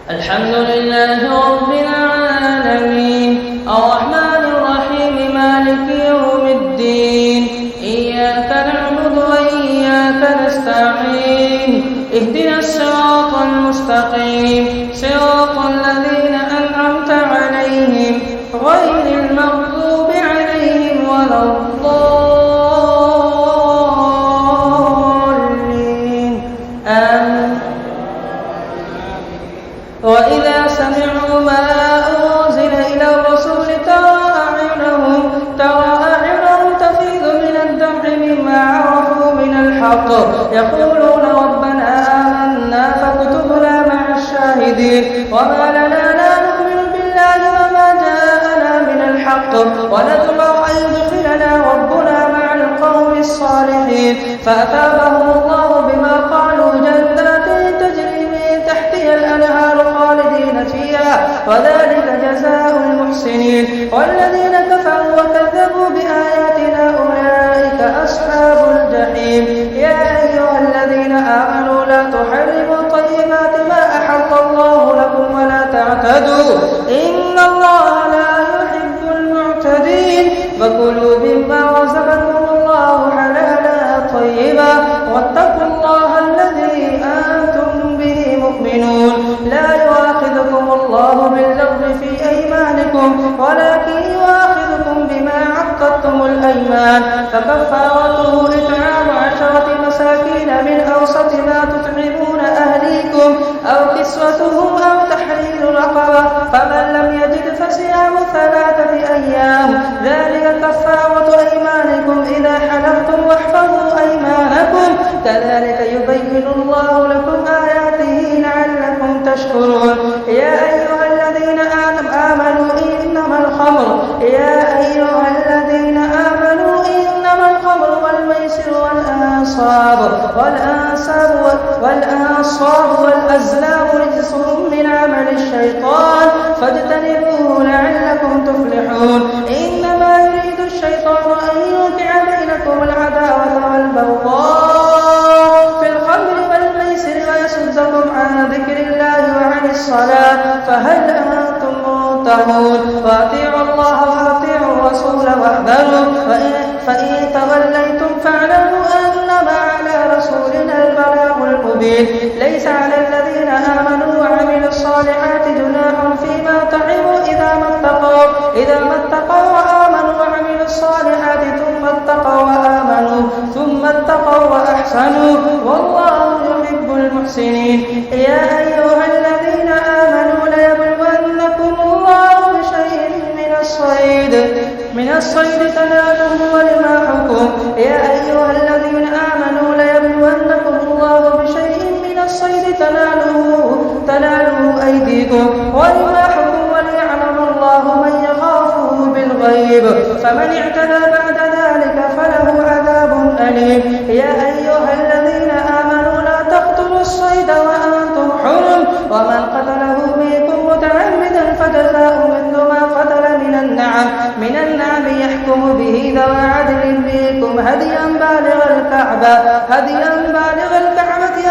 الحمد لله رب العالمين الرحمن الرحيم مالك يوم الدين إياك نعبد وإياك نستعين اهدنا الصراط المستقيم صراط الذين أنعمت عليهم غير المغضوب عليهم ولا الضالين آمين. وإذا سمعوا ما أنزل إلى الرسول ترى أعينهم تفيض من الدمع مما عرفوا من الحق يقولون ربنا آمنا فاكتبنا مع الشاهدين وما لنا لا نؤمن بالله وما جاءنا من الحق ونطمع أن يدخلنا ربنا مع القوم الصالحين فأثابهم الله بما قالوا جنات تجري من تحتها الأنهار خالدين فيها وذلك جزاء المحسنين والذين كفروا وكذبوا بآياتنا أولئك أصحاب الجحيم. يا أيها الذين آمنوا لا تحرموا طيبات ما أحل الله لكم ولا تعتدوا إن الله لا يحب المعتدين فكلوا مما رزقكم الله حلالا طيبا واتقوا الله الذي أنتم به مؤمنون. لا يؤاخذكم الله باللغو في أيمانكم ولكن يؤاخذكم بما عقدتم الأيمان فكفارته إطعام 10 مساكين من أوسط ما تطعمون أهليكم أو كسوتهم أو تحرير رقبة فمن لم يجد فصيام 3 أيام ذلك كفارة أيمانكم إذا حلفتم واحفظوا أيمانكم كذلك يبين الله لكم آياته لعلكم تشكرون. يا أيها الذين آمنوا إنما الخمر والميسر والأنصاب والأزلام رجس من عمل الشيطان فاجتنبوه لعلكم تفلحون. إنما يريد الشيطان أن يوقع بينكم العداوة والبغضاء في الخمر والميسر ويصدكم عن ذكر الله وعن الصلاة فهل أنتم منتهون. وأطيعوا الله وأطيعوا الرسول واحذروا فإن توليتم فاعلموا أنما على رسولنا البلاغ المبين. ليس على الذين آمنوا وعملوا الصالحات جناح فيما طعموا إذا ما اتقوا وآمنوا وعملوا الصالحات ثم اتقوا وأحسنوا والله يحب المحسنين. يا أيها الذين آمنوا ليبلونكم الله بشيء من الصيد تناله ورماحكم. يا أيها الذين آمنوا ليبلونكم الله بشيء من الصيد تناله أيديكم ورماحكم وليعلم الله من يخافه بالغيب فمن اعتدى بعد ذلك فله عذاب أليم. يا أيها الذين آمنوا لا تقتلوا الصيد وأنتم حرم ومن قتله منكم متعمدا فجزاء مثل ما قتل من النعم يحكم به ذوى عدل منكم هديا بالغ الكعبة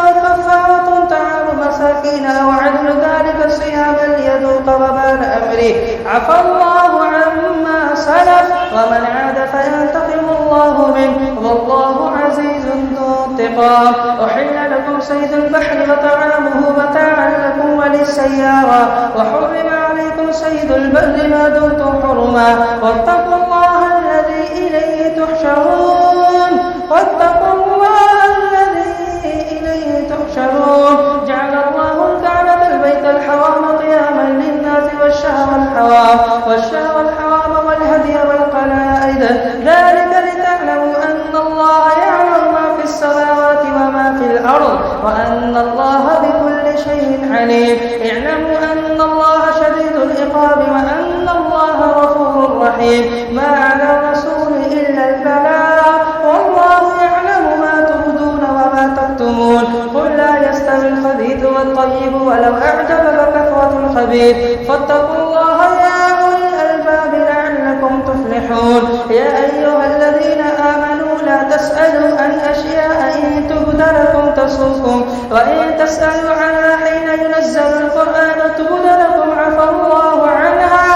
أو كفارة طعام مساكين أو عدل ذلك صياما ليذوق وبال أمره عفى الله عما سلف ومن عاد فينتقم الله منه والله عزيز ذو انتقام. أحل لكم صيد البحر وطعامه متاعا لكم وللسيارة وحرم عليكم صيد البر ما دمتم حرما واتقوا الله الذي إليه تحشرون. جعل الله الكعبة البيت الحرام قياما للناس والشهر الحرام والهدي والقلائد ذلك لتعلموا أن الله يعلم ما في السماوات وما في الأرض وأن الله بكل شيء عليم. اعلموا أن الله شديد العقاب وأن الله غفور رحيم. ما على الرسول إلا البلاغ والله يعلم ما تبدون وما تكتمون. قل لا يستوي الخبيث والطيب ولو أعجبك كثرة الخبيث فاتقوا الله يا أولي الألباب لعلكم تفلحون. يا أيها الذين آمنوا لا تسألوا عن أشياء إن تبد لكم تسؤكم وإن تسألوا عنها حين ينزل القرآن تبد لكم عفى الله عنها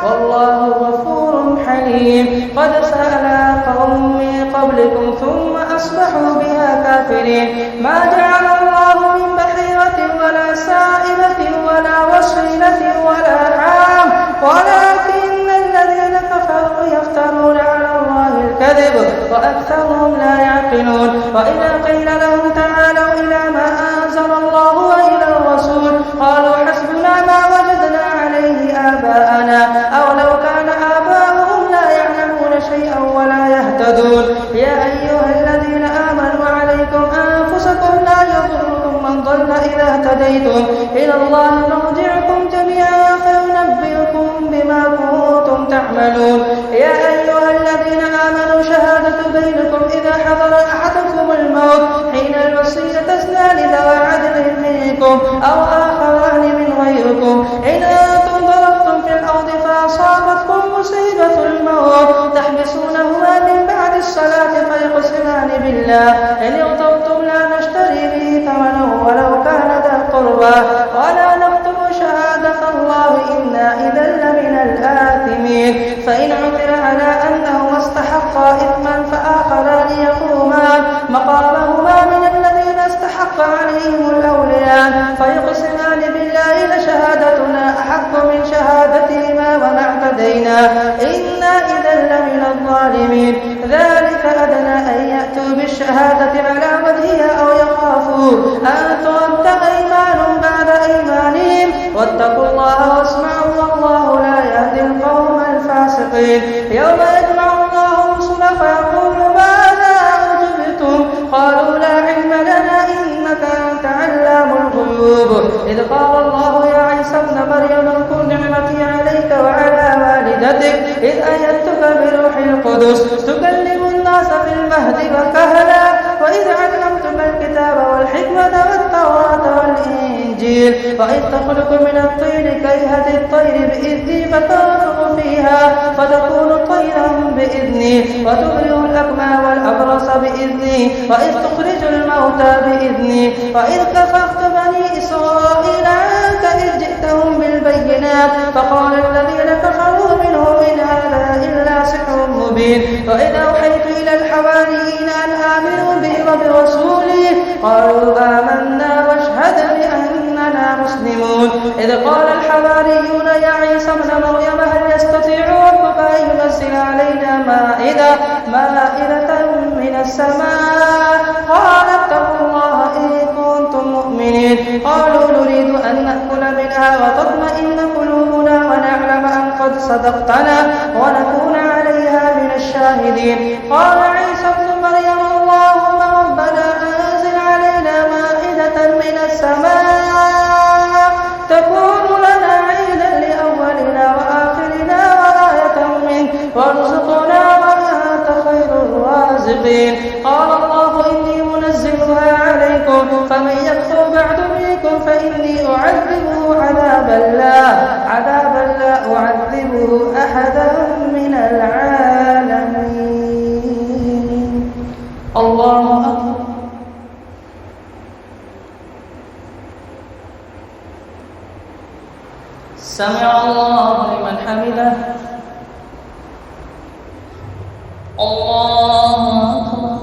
والله غفور حليم. قد سأل قوم من قبلكم ثم أصبحوا بها كافرين. ما جعل الله من بحيرة ولا سائبة ولا وصيلة ولا حام ولكن الذين كفروا يفترون على الله الكذب وأكثرهم لا يعقلون. وإذا قيل لهم تعالوا إلى ما أنزل الله وإلى الرسول قالوا حسبنا ما وجدنا عليه آباءنا أولو كان آباؤهم لا يعلمون شيئا ولا يهتدون. يا أيها الذين آمنوا عليكم أنفسكم لا يضركم من ضل إذا اهتديتم إلى الله مرجعكم جميعا فينبئكم بما كنتم تعملون. يا أيها الذين آمنوا شهادة بينكم إذا حضر أحدكم الموت حين الوصية اثنان ذوى عدل منكم أو آخران من غيركم إن أنتم ضربتم في الأرض فأصابتكم مصيبة الموت تحبسونهما من بعد الصلاة فيقسمان بالله إن ارتبتم لا نشتري به ثمنا ولو كان ذا قربى ولا نكتم شهادة الله إنا إذا لمن الآثمين. فإن عثر على أنهما استحقا إثما فآخران يقومان مقامهما من الذين استحق عليهم الأوليان فيقسمان بالله لشهادتنا أحق من شهادتهما وما اعتدينا إنا إذا لمن الظالمين. ذلك أدنى أن يأتوا بالشهادة على وجهها أو يخافوا أن ترد أيمان بعد أيمانهم واتقوا الله واسمعوا والله لا يهدي القوم الفاسقين. يوم يجمع الله الرسل فيقول ماذا أجبتم قالوا لا علم لنا إنك أنت علام الغيوب. إذ قال الله يا عيسى ابن مريم اذكر نعمتي عليك وعلى والدتك إذ أيدتك بروح القدس تكلم الناس في المهد وكهلا وإذ علمتك الكتاب والحكمة والتوراة والإنجيل وإذ تخلق من الطين كهيئة الطير بإذني فتنفخ فيها فتكون طيرا بإذني وتبرئ الأكمى والأبرص بإذني وإذ تخرج الموتى بإذني وإذ كففت بني إسرائيل عنك إذ جئتهم بالبينات فقال الذين كفروا منهم إن هذا إلا سحر مبين. وإذا أوحيت إلى الحواريين أن آمنوا بي وبرسولي قالوا آمنا واشهد بأننا مسلمون. إذ قال الحواريون يا عيسى ابن مريم هل يستطيع ربك أن ينزل علينا مائدة من السماء قال اتقوا الله إن كنتم مؤمنين. قالوا نريد أن نأكل منها وتطمئن قلوبنا ونعلم أن قد صدقتنا ونكون عليها من الشاهدين. قال عيسى ابن مريم اللهم ربنا أنزل علينا مائدة من السماء تكون لنا عيدا لأولنا وآخرنا وآية منك وارزقنا وأنت خير الرازقين. قال الله إني منزلها عليكم فمن يكفر بعد منكم فإني أعذبه عذابا لا أعذبه أحدا من العالمين. الله أكبر. سمع الله لمن حمده. الله أكبر.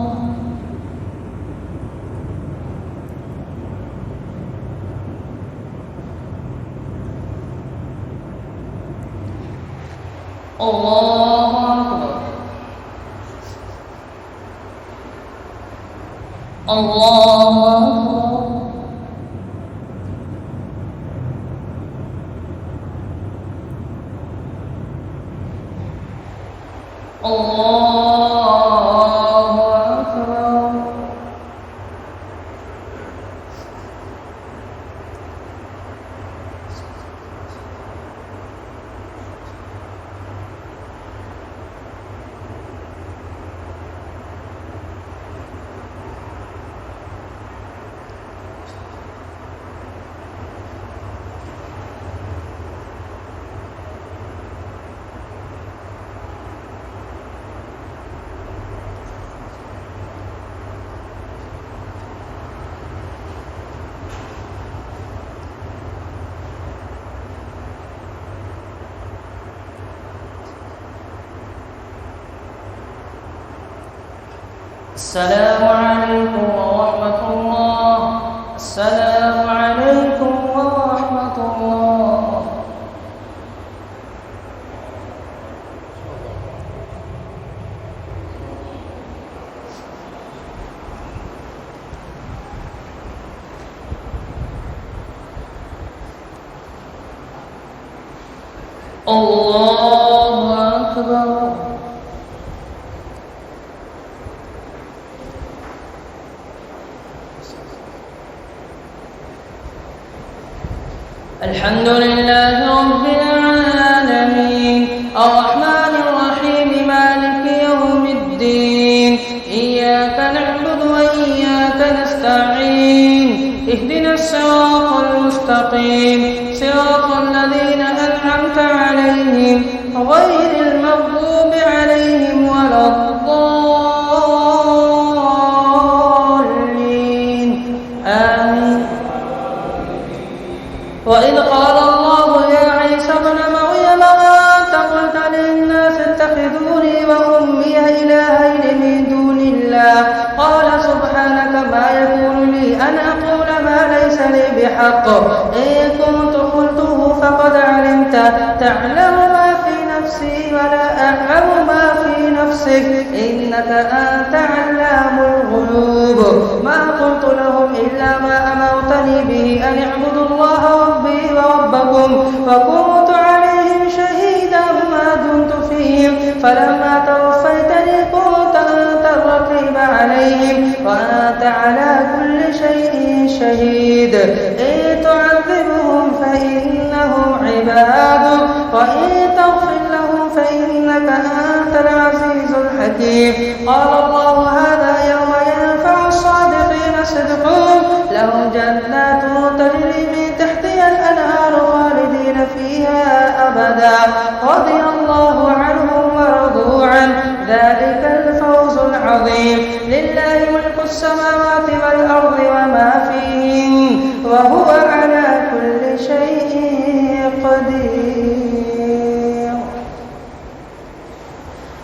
الله أكبر. الله أكبر. الله أكبر. السلام عليكم ورحمة الله. السلام عليكم ورحمة الله. الله أكبر. الحمد لله رب العالمين الرحمن الرحيم مالك يوم الدين إياك نعبد وإياك نستعين اهدنا الصراط المستقيم صراط الذين أنعمت عليهم غير المغضوب عليهم ولا الضالين آمين. وإذ قال الله يا عيسى ابن مريم أنت قلت للناس اتخذوني وأمي إلهين من دون الله قال سبحانك ما يكون لي أن أقول ما ليس لي بحق إن كنت قلته فقد علمت تعلم ما في نفسي ولا أعلم ما في نفسك إنك أنت علام الغيوب ما قلت لهم إلا ما أمرتني به أن اعبدوا الله ربي وربكم فكنت عليهم شهيدا ما دمت فيهم فلما توفيتني كنت أنت الرقيب عليهم وأنت على كل شيء شهيد إن تعذبهم فإنهم عبادك وإن تغفر لهم فإنك أنت العزيز الحكيم. قال الله هذا يوم ينفع الصادقين صدقهم لهم جنات تجري من تحتها الأنهار خالدين فيها أبدا رضي الله عنهم ورضوا عنه ذلك الفوز العظيم. لله ملك السماوات والأرض وما فيهن وهو على كل شيء قدير.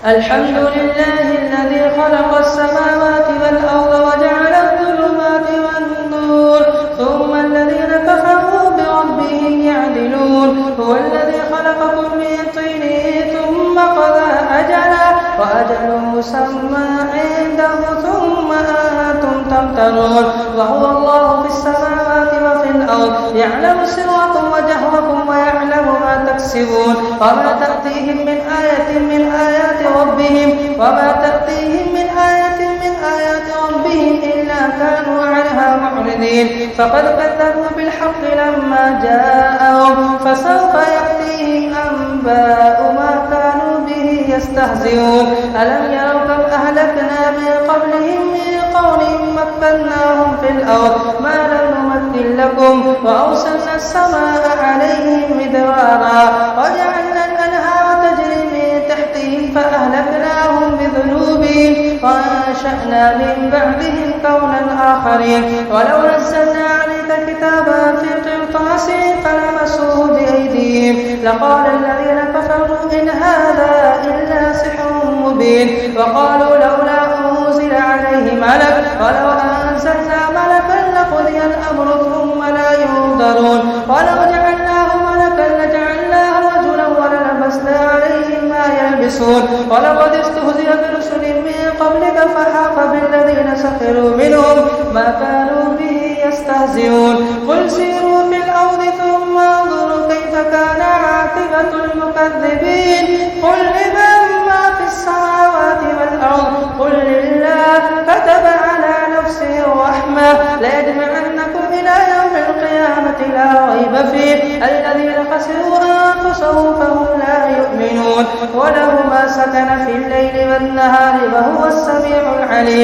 الحمد لله الذي خلق السماوات والأرض وجعل الظلمات والنور ثم الذين كفروا بربهم يعدلون هو الذي خلقكم من طين ثم قضى أجلا وأجل مسمى عنده ثم أنتم تمترون وهو الله في السماوات وفي الأرض يعلم سركم وجهركم ويعلم ما تكسبون وما تأتيهم من آية من آيات ربهم إلا كانوا عنها معرضين فقد كذبوا بالحق لما جاءهم فسوف يأتيهم أنباء ما كانوا به يستهزئون. ألم يروا كم أهلكنا من قبلهم من قرن مكناهم في الأرض ما لم نمكن لكم وأرسلنا السماء عليهم مدرارا وجعلنا الأنهار تجري من تحتهم فأهلكناهم بذنوبهم وأنشأنا من بعدهم قوما آخرين ولو نزلنا عليك كتابا في قرطاس فلمسوه بأيديهم لقال الذين كفروا إن هذا إلا سحر مبين وقالوا لولا أنزل عليه ملك ولو أنزلنا ملكا لقضي الأمر ثم لا ينظرون ولو جعلناه ملكا لجعلناه رجلا وللبسنا عليهم ما يلبسون ولقد استهزئ برسل من قبلك فحاق بالذين سخروا منهم ما كانوا به يستهزئون. قل سيروا في الأرض ثم انظروا كيف كان عاقبة المكذبين قل لمن ما في السماوات والأرض قل لله كتب على نفسه الرحمة ليجمعنكم إلى يوم القيامة لا ريب فيه الذين خسروا أنفسهم فهم لا يؤمنون وله ما سكن في الليل والنهار وهو السميع العليم.